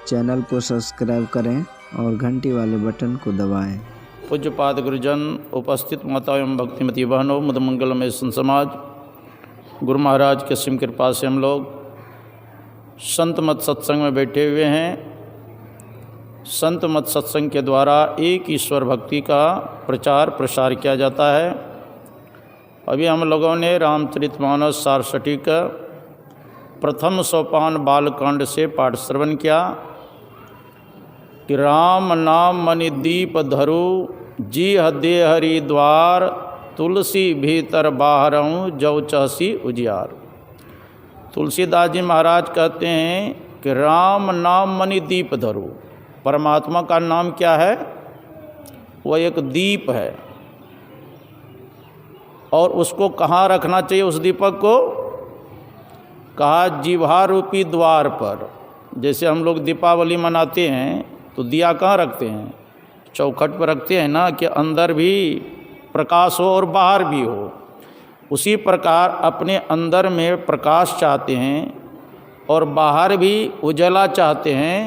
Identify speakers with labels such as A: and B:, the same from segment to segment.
A: Channel को subscribe करें और घंटी वाले बटन को दबाएं।
B: पूज्यपाद गुरुजन, उपस्थित माता एवं भक्तिमती बहनों, मधुमंगल में संत समाज, गुरु महाराज की असीम कृपा से हम लोग संत मत सत्संग में बैठे हुए हैं। संत मत सत्संग के द्वारा एक ईश्वर भक्ति का प्रचार प्रसार किया जाता है। अभी हम लोगों ने रामचरितमानस सारसठी का प्रथम सोपान बालकांड से पाठ श्रवण किया कि राम नाम मणि दीप धरु जी हदे हरिद्वार तुलसी भीतर बाहरऊँ जौ चहसी उजियार। तुलसीदास जी महाराज कहते हैं कि राम नाम मणि दीप धरु, परमात्मा का नाम क्या है? वह एक दीप है और उसको कहाँ रखना चाहिए? उस दीपक को कहा जिह्वा रूपी द्वार पर। जैसे हम लोग दीपावली मनाते हैं तो दिया कहाँ रखते हैं? चौखट पर रखते हैं ना, कि अंदर भी प्रकाश हो और बाहर भी हो। उसी प्रकार अपने अंदर में प्रकाश चाहते हैं और बाहर भी उजला चाहते हैं।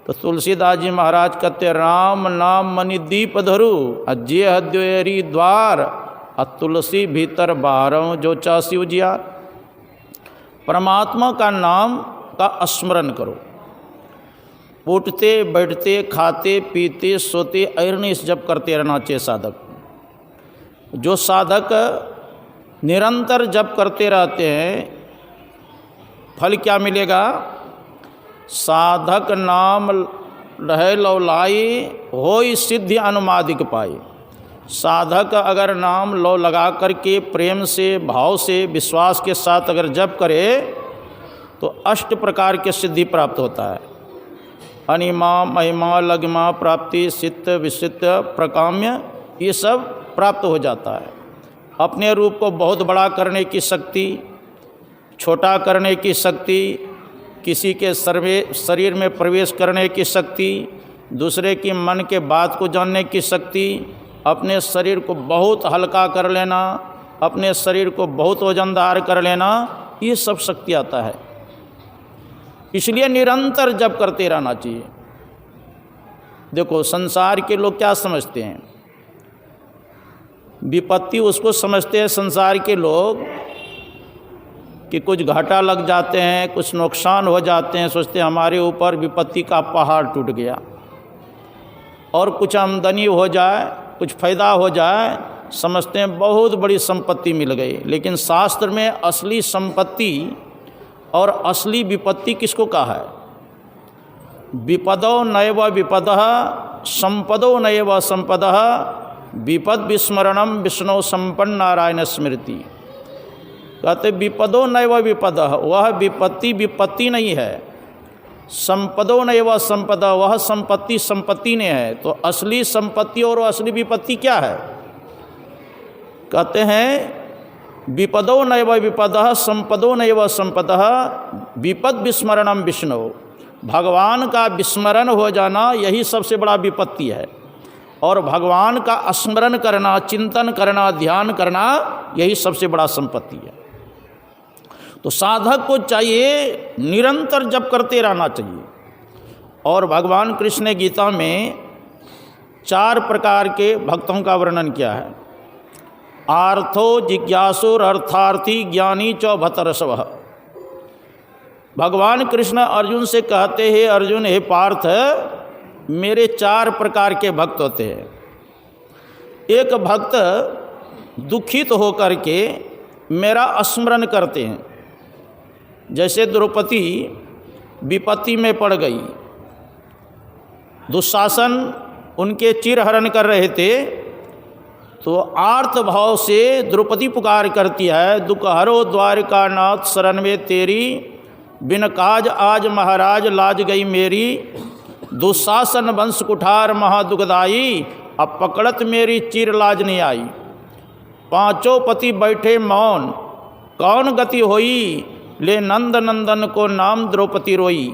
B: तो तुलसीदास जी महाराज कहते राम नाम मणि दीप धरु अज्जे हद्योरी द्वार तुलसी भीतर बाहरों जो चासी उजियार। परमात्मा का नाम का स्मरण करो। उठते बैठते खाते पीते सोते अहिर्निश जप करते रहना चाहिए साधक। जो साधक निरंतर जप करते रहते हैं, फल क्या मिलेगा? साधक नाम रहे लौलाई होई सिद्धि अनुमादिक पाए। साधक अगर नाम लो लगा करके प्रेम से, भाव से, विश्वास के साथ अगर जप करे तो 8 प्रकार के सिद्धि प्राप्त होता है। अनिमा महिमा लगिमा प्राप्ति सिद्ध विसिद्ध प्रकाम्य, ये सब प्राप्त हो जाता है। अपने रूप को बहुत बड़ा करने की शक्ति, छोटा करने की शक्ति, किसी के शरीर में प्रवेश करने की शक्ति, दूसरे की मन के बात को जानने की शक्ति, अपने शरीर को बहुत हल्का कर लेना, अपने शरीर को बहुत वजनदार कर लेना, ये सब शक्ति आता है। इसलिए निरंतर जप करते रहना चाहिए। देखो संसार के लोग क्या समझते हैं? विपत्ति उसको समझते हैं संसार के लोग कि कुछ घाटा लग जाते हैं, कुछ नुकसान हो जाते हैं, सोचते हैं हमारे ऊपर विपत्ति का पहाड़ टूट गया। और कुछ आमदनी हो जाए, कुछ फ़ायदा हो जाए, समझते हैं बहुत बड़ी संपत्ति मिल गई। लेकिन शास्त्र में असली संपत्ति और असली विपत्ति किसको कहा है? विपदो नैव विपदः संपदो नैव संपदः विपद विस्मरणम विष्णु संपन्न नारायण स्मृति। कहते विपदो नैव विपदः, वह विपत्ति विपत्ति नहीं है। संपदो नैव संपदा, वह संपत्ति संपत्ति नहीं है। तो असली संपत्ति और असली विपत्ति क्या है? कहते हैं विपदो नैव विपदः संपदो नैव संपदः विपद विस्मरणम विष्णु। भगवान का विस्मरण हो जाना यही सबसे बड़ा विपत्ति है। और भगवान का स्मरण करना, चिंतन करना, ध्यान करना, यही सबसे बड़ा संपत्ति है। तो साधक को चाहिए निरंतर जप करते रहना चाहिए। और भगवान कृष्ण ने गीता में 4 प्रकार के भक्तों का वर्णन किया है। आर्थो जिज्ञासुर अर्थार्थी ज्ञानी च भतरसवः। भगवान कृष्ण अर्जुन से कहते हैं, अर्जुन हे पार्थ, मेरे 4 प्रकार के भक्त होते हैं। एक भक्त दुखित होकर के मेरा स्मरण करते हैं। जैसे द्रौपदी विपत्ति में पड़ गई, दुशासन उनके चिरहरण कर रहे थे, तो आर्त भाव से द्रौपदी पुकार करती है, दुख हरो द्वारिका नाथ शरण में तेरी, बिन काज आज महाराज लाज गई मेरी, दुशासन वंश कुठार महादुखदाई, अब पकड़त मेरी चिर लाज नहीं आई। 5 पति बैठे मौन, कौन गति होई, ले नंद नंदन को नाम द्रौपदी रोई,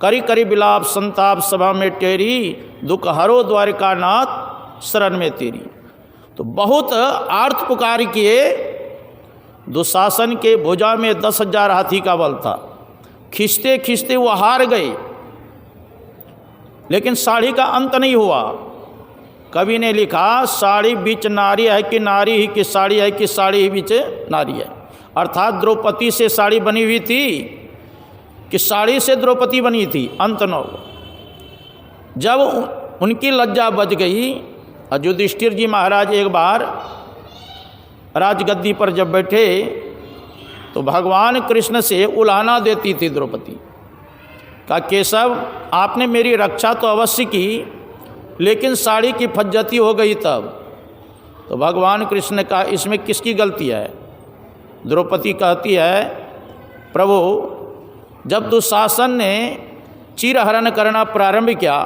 B: करी करी बिलाप संताप सभा में टेरी, दुख हरो द्वारिका नाथ शरण में तेरी। तो बहुत आर्त पुकार किए। दुशासन के भुजा में 10,000 हाथी का बल था। खींचते खींचते वो हार गए। लेकिन साड़ी का अंत नहीं हुआ। कवि ने लिखा साड़ी बीच नारी है कि नारी ही की साड़ी है कि साड़ी ही बीच नारी है। अर्थात द्रौपदी से साड़ी बनी हुई थी कि साड़ी से द्रौपदी बनी थी, अंत न हुआ। जब उनकी लज्जा बच गई, युधिष्ठिर जी महाराज एक बार राजगद्दी पर जब बैठे तो भगवान कृष्ण से उलाहना देती थी द्रौपदी। कहा केशव आपने मेरी रक्षा तो अवश्य की, लेकिन साड़ी की फज्जती हो गई तब। तो भगवान कृष्ण ने कहा इसमें किसकी गलती है? द्रौपदी कहती है प्रभु जब दुशासन ने चिरहरण करना प्रारंभ किया,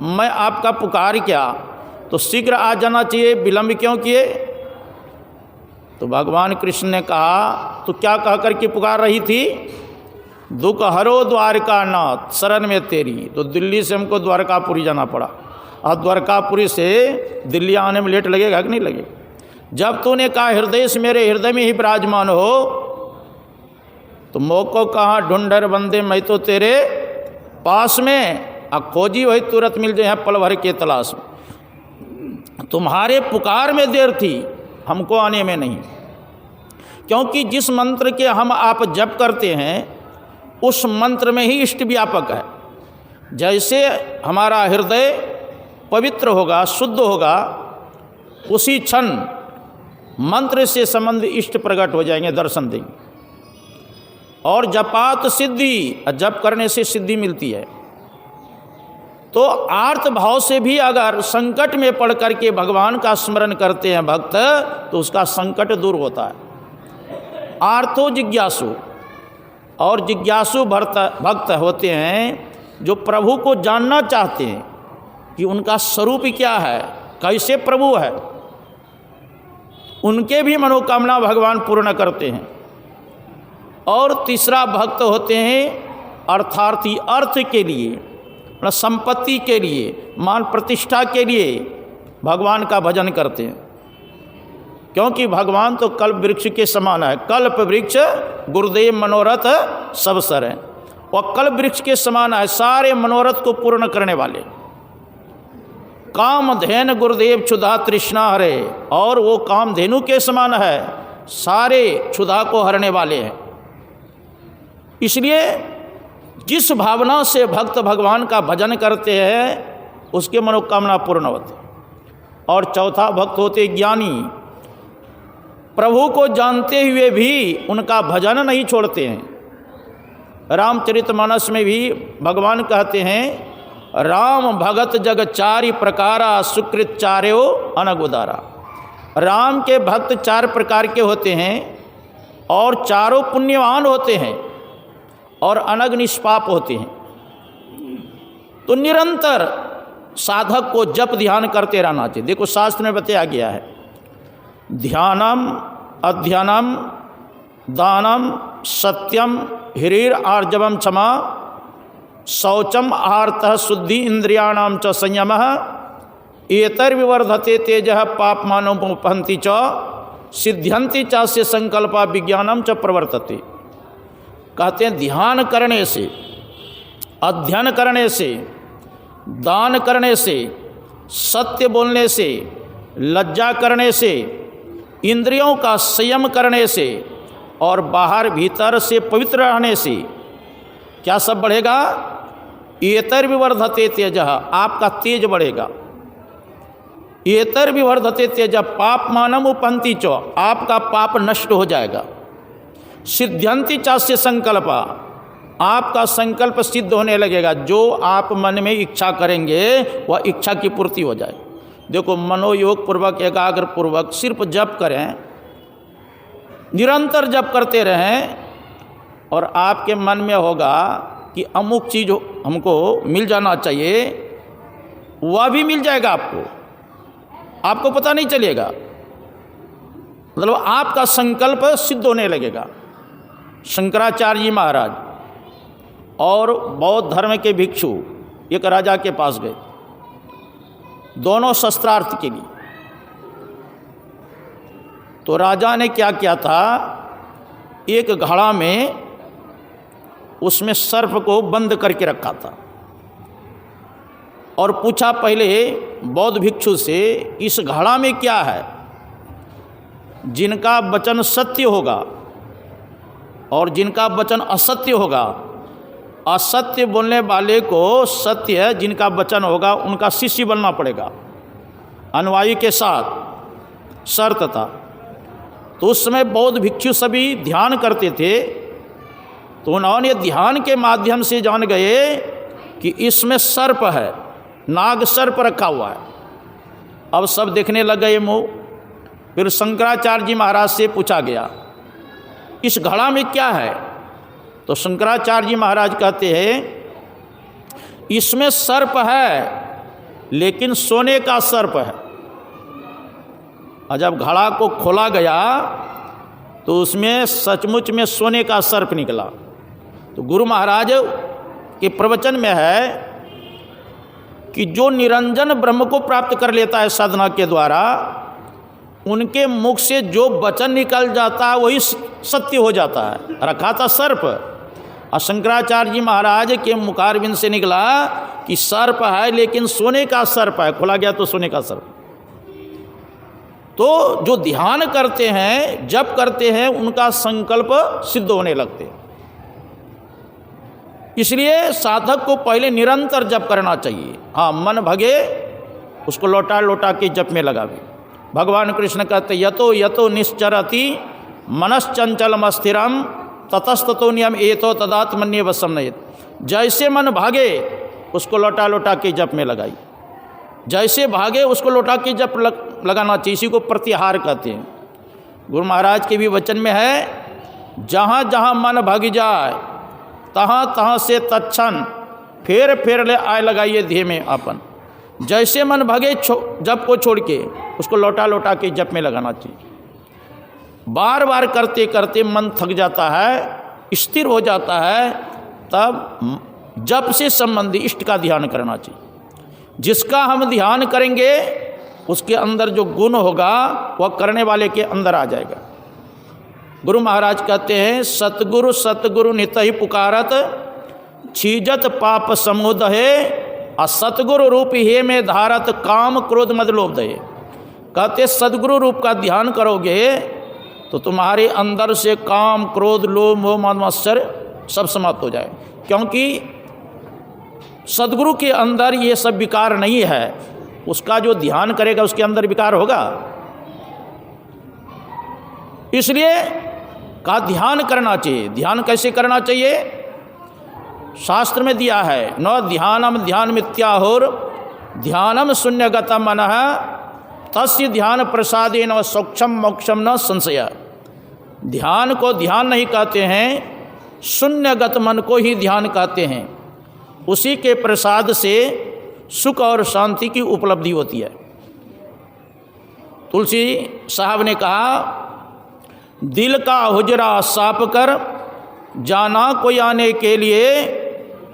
B: मैं आपका पुकार किया तो शीघ्र आ जाना चाहिए, विलंब क्यों किए? तो भगवान कृष्ण ने कहा तो क्या कहकर के पुकार रही थी? दुख हरो द्वारका नाथ शरण में तेरी। तो दिल्ली से हमको द्वारकापुरी जाना पड़ा, और द्वारकापुरी से दिल्ली आने में लेट लगेगा कि नहीं लगेगा? जब तूने कहा हृदय से मेरे हृदय में ही विराजमान हो, तो मोको कहाँ ढूंढर बंदे मैं तो तेरे पास में, खोजी वही तुरंत मिल जाए पल भर के तलाश में। तुम्हारे पुकार में देर थी, हमको आने में नहीं। क्योंकि जिस मंत्र के हम आप जप करते हैं उस मंत्र में ही इष्ट व्यापक है। जैसे हमारा हृदय पवित्र होगा, शुद्ध होगा, उसी क्षण मंत्र से संबंध इष्ट प्रकट हो जाएंगे, दर्शन देंगे। और जपात सिद्धि, जप करने से सिद्धि मिलती है। तो आर्त भाव से भी अगर संकट में पड़ करके भगवान का स्मरण करते हैं भक्त, तो उसका संकट दूर होता है। आर्थो जिज्ञासु, और जिज्ञासु भक्त होते हैं जो प्रभु को जानना चाहते हैं कि उनका स्वरूप क्या है, कैसे प्रभु है। उनके भी मनोकामना भगवान पूर्ण करते हैं। और तीसरा भक्त होते हैं अर्थार्थी, अर्थ के लिए, संपत्ति के लिए, मान प्रतिष्ठा के लिए भगवान का भजन करते हैं। क्योंकि भगवान तो कल्प वृक्ष के समान है। कल्प वृक्ष गुरुदेव मनोरथ सब सर हैं, और कल्प वृक्ष के समान है, सारे मनोरथ को पूर्ण करने वाले। कामधेनु गुरुदेव क्षुधा तृष्णा हरे, और वो कामधेनु के समान है, सारे क्षुधा को हरने वाले हैं। इसलिए जिस भावना से भक्त भगवान का भजन करते हैं उसके मनोकामना पूर्ण होते। और चौथा भक्त होते ज्ञानी, प्रभु को जानते हुए भी उनका भजन नहीं छोड़ते हैं। रामचरितमानस में भी भगवान कहते हैं राम भगत जग चारि प्रकारा सुकृत चार्यो अनगुदारा। राम के भक्त चार प्रकार के होते हैं, और चारों पुण्यवान होते हैं और अनग निष्पाप होते हैं। तो निरंतर साधक को जप ध्यान करते रहना चाहिए। देखो शास्त्र में बताया गया है ध्यानम अध्ययनम दानम सत्यम ह्रीर आर्जवम क्षमा शौचम आर्तः शुद्धि इंद्रियाणाम च संयमः एतर्विवर्धते तेजः पापमानोपहन्ति च सिद्ध्यन्ति चास्य संकल्पा विज्ञानम च प्रवर्तते। कहते हैं ध्यान करने से, अध्ययन करने से, दान करने से, सत्य बोलने से, लज्जा करने से, इंद्रियों का संयम करने से, और बाहर भीतर से पवित्र रहने से क्या सब बढ़ेगा? एतर विवर्धते तेजः, आपका तेज बढ़ेगा। एतर विवर्धते तेजः पापमानम उपहन्ति च, आपका पाप नष्ट हो जाएगा। सिद्ध्यन्ति चास्य संकल्पा, आपका संकल्प सिद्ध होने लगेगा। जो आप मन में इच्छा करेंगे वह इच्छा की पूर्ति हो जाए। देखो मनोयोग पूर्वक, एकाग्र पूर्वक सिर्फ जप करें, निरंतर जप करते रहें, और आपके मन में होगा कि अमुक चीज़ हमको मिल जाना चाहिए, वह भी मिल जाएगा आपको पता नहीं चलेगा। मतलब आपका संकल्प सिद्ध होने लगेगा। शंकराचार्य जी महाराज और बौद्ध धर्म के भिक्षु एक राजा के पास गए, दोनों शस्त्रार्थ के लिए। तो राजा ने क्या किया था, एक घड़ा में उसमें सर्प को बंद करके रखा था। और पूछा पहले बौद्ध भिक्षु से, इस घड़ा में क्या है? जिनका वचन सत्य होगा और जिनका वचन असत्य होगा, असत्य बोलने वाले को सत्य जिनका वचन होगा उनका शिष्य बनना पड़ेगा, अनुयायी के साथ शर्त था। तो उस समय बौद्ध भिक्षु सभी ध्यान करते थे, तो उन्होंने ध्यान के माध्यम से जान गए कि इसमें सर्प है, नाग सर्प रखा हुआ है। अब सब देखने लग गए मुँह। फिर शंकराचार्य जी महाराज से पूछा गया, इस घड़ा में क्या है? तो शंकराचार्य जी महाराज कहते हैं, इसमें सर्प है लेकिन सोने का सर्प है। और जब घड़ा को खोला गया तो उसमें सचमुच में सोने का सर्प निकला। तो गुरु महाराज के प्रवचन में है कि जो निरंजन ब्रह्म को प्राप्त कर लेता है साधना के द्वारा, उनके मुख से जो वचन निकल जाता है वही सत्य हो जाता है। रखा था सर्प, और शंकराचार्य जी महाराज के मुखारबिंद से निकला कि सर्प है लेकिन सोने का सर्प है। खोला गया तो सोने का सर्प। तो जो ध्यान करते हैं, जप करते हैं, उनका संकल्प सिद्ध होने लगते हैं। इसलिए साधक को पहले निरंतर जप करना चाहिए। हाँ, मन भगे उसको लौटा लौटा के जप में लगावे। भगवान कृष्ण कहते, यतो यतो निश्चरति मनश्चंचलम स्थिरम ततस्ततो नियम एतो तदात्मन्य वसम नयेत। जैसे मन भागे उसको लौटा लौटा के जप में लगाई। जैसे भागे उसको लौटा के जप लगाना चाहिए। इसी को प्रत्याहार कहते हैं। गुरु महाराज के भी वचन में है, जहाँ जहाँ मन भाग जाए तहाँ तहाँ से तत्क्षण फेर ले आए लगाइए ध्येय में अपन। जैसे मन भागे जप को छोड़ के उसको लौटा लौटा के जप में लगाना चाहिए। बार बार करते करते मन थक जाता है, स्थिर हो जाता है, तब जप से संबंधी इष्ट का ध्यान करना चाहिए। जिसका हम ध्यान करेंगे उसके अंदर जो गुण होगा वह करने वाले के अंदर आ जाएगा। गुरु महाराज कहते हैं, सतगुरु सतगुरु नित ही पुकारत छीजत पाप समुदहे और सतगुरु रूप हे में धारत काम क्रोध मद लोभ दहे। कहते सदगुरु रूप का ध्यान करोगे तो तुम्हारे अंदर से काम क्रोध लोभ मोह मद मत्सर सब समाप्त हो जाए। क्योंकि सदगुरु के अंदर ये सब विकार नहीं है। उसका जो ध्यान करेगा उसके अंदर विकार होगा। इसलिए का ध्यान करना चाहिए। ध्यान कैसे करना चाहिए? शास्त्र में दिया है, न ध्यानम ध्यान मिथ्याहोर ध्यानम शून्यगतम मनः तस्य ध्यान प्रसादेन सौक्षम मोक्षम न संशय। ध्यान को ध्यान नहीं कहते हैं, शून्यगत मन को ही ध्यान कहते हैं। उसी के प्रसाद से सुख और शांति की उपलब्धि होती है। तुलसी साहब ने कहा, दिल का हुजरा साफ कर जाना कोई आने के लिए,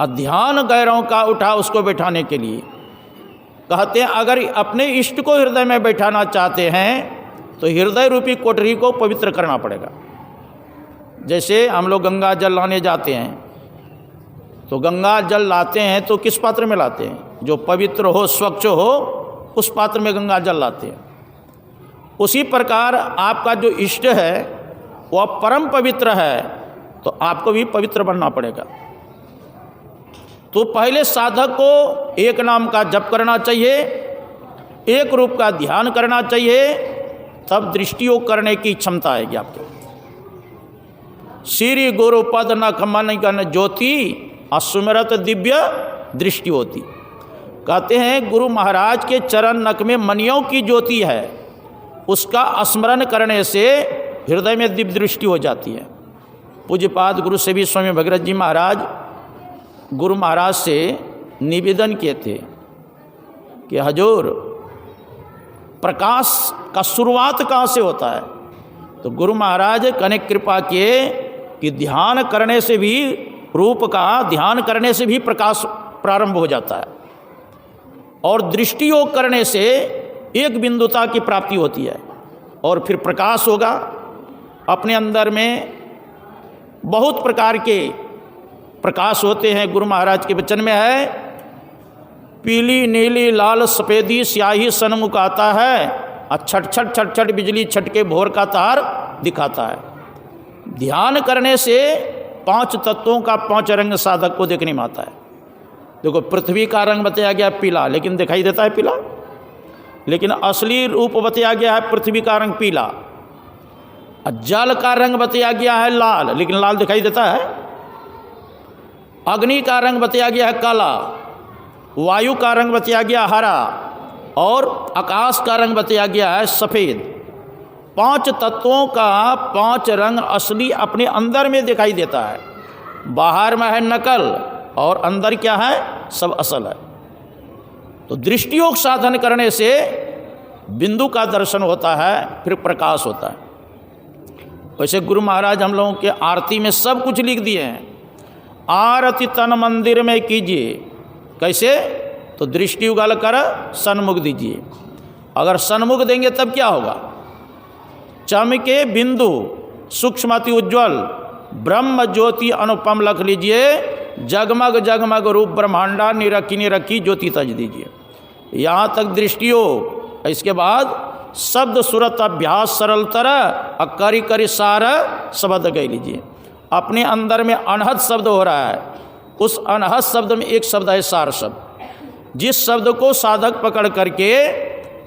B: ध्यान गैरों का उठा उसको बैठाने के लिए। कहते हैं अगर अपने इष्ट को हृदय में बैठाना चाहते हैं तो हृदय रूपी कोठरी को पवित्र करना पड़ेगा। जैसे हम लोग गंगा जल लाने जाते हैं तो गंगा जल लाते हैं तो किस पात्र में लाते हैं? जो पवित्र हो, स्वच्छ हो, उस पात्र में गंगा जल लाते हैं। उसी प्रकार आपका जो इष्ट है वह परम पवित्र है, तो आपको भी पवित्र बनना पड़ेगा। तो पहले साधक को एक नाम का जप करना चाहिए, एक रूप का ध्यान करना चाहिए, तब दृष्टियोग करने की क्षमता आएगी आपके। श्री गुरु पद नख मन गण ज्योति असुमरत दिव्य दृष्टि होती। कहते हैं गुरु महाराज के चरण नख में मनियों की ज्योति है, उसका स्मरण करने से हृदय में दिव्य दृष्टि हो जाती है। पूज्यपाद गुरु सेवी स्वामी भगीरथ जी महाराज गुरु महाराज से निवेदन किए थे कि हजूर प्रकाश का शुरुआत कहाँ से होता है? तो गुरु महाराज कने कृपा किए कि ध्यान करने से भी रूप का ध्यान करने से भी प्रकाश प्रारंभ हो जाता है, और दृष्टि योग करने से एक बिंदुता की प्राप्ति होती है, और फिर प्रकाश होगा। अपने अंदर में बहुत प्रकार के प्रकाश होते हैं। गुरु महाराज के वचन में है, पीली नीली लाल सफ़ेदी स्याही सन्मुख आता है और छट छट छट छट बिजली छटके भोर का तार दिखाता है। ध्यान करने से 5 तत्वों का 5 रंग साधक को देखने में आता है। देखो, पृथ्वी का रंग बताया गया पीला, लेकिन दिखाई देता है पीला, लेकिन असली रूप बताया गया है पृथ्वी का रंग पीला। जल का रंग बताया गया है लाल, लेकिन लाल दिखाई देता है। अग्नि का रंग बताया गया है काला, वायु का रंग बताया गया हरा, और आकाश का रंग बताया गया है सफ़ेद। 5 तत्वों का 5 रंग असली अपने अंदर में दिखाई देता है। बाहर में है नकल और अंदर क्या है, सब असल है। तो दृष्टियोग साधन करने से बिंदु का दर्शन होता है, फिर प्रकाश होता है। वैसे गुरु महाराज हम लोगों के आरती में सब कुछ लिख दिए हैं। आरती तन मंदिर में कीजिए, कैसे? तो दृष्टि उगाल कर सन्मुख दीजिए। अगर सन्मुख देंगे तब क्या होगा? चमके बिंदु सूक्ष्मति उज्ज्वल ब्रह्म ज्योति अनुपम लिख लीजिए। जगमग जगमग रूप ब्रह्मांडा निरखी निरखी ज्योति तज दीजिए। यहाँ तक दृष्टियोग। इसके बाद शब्द सुरत अभ्यास सरल तरह करी करी सार शब्द कह लीजिए। अपने अंदर में अनहद शब्द हो रहा है, उस अनहद शब्द में एक शब्द है सार शब्द। जिस शब्द को साधक पकड़ करके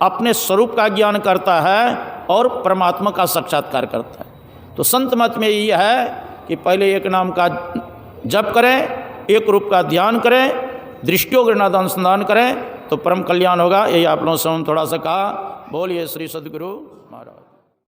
B: अपने स्वरूप का ज्ञान करता है और परमात्मा का साक्षात्कार करता है। तो संत मत में ये है कि पहले एक नाम का जप करें, एक रूप का ध्यान करें, दृष्टियोग अनुसंधान करें, तो परम कल्याण होगा। यही आप लोगों से थोड़ा सा कहा। बोलिए श्री सद्गुरु।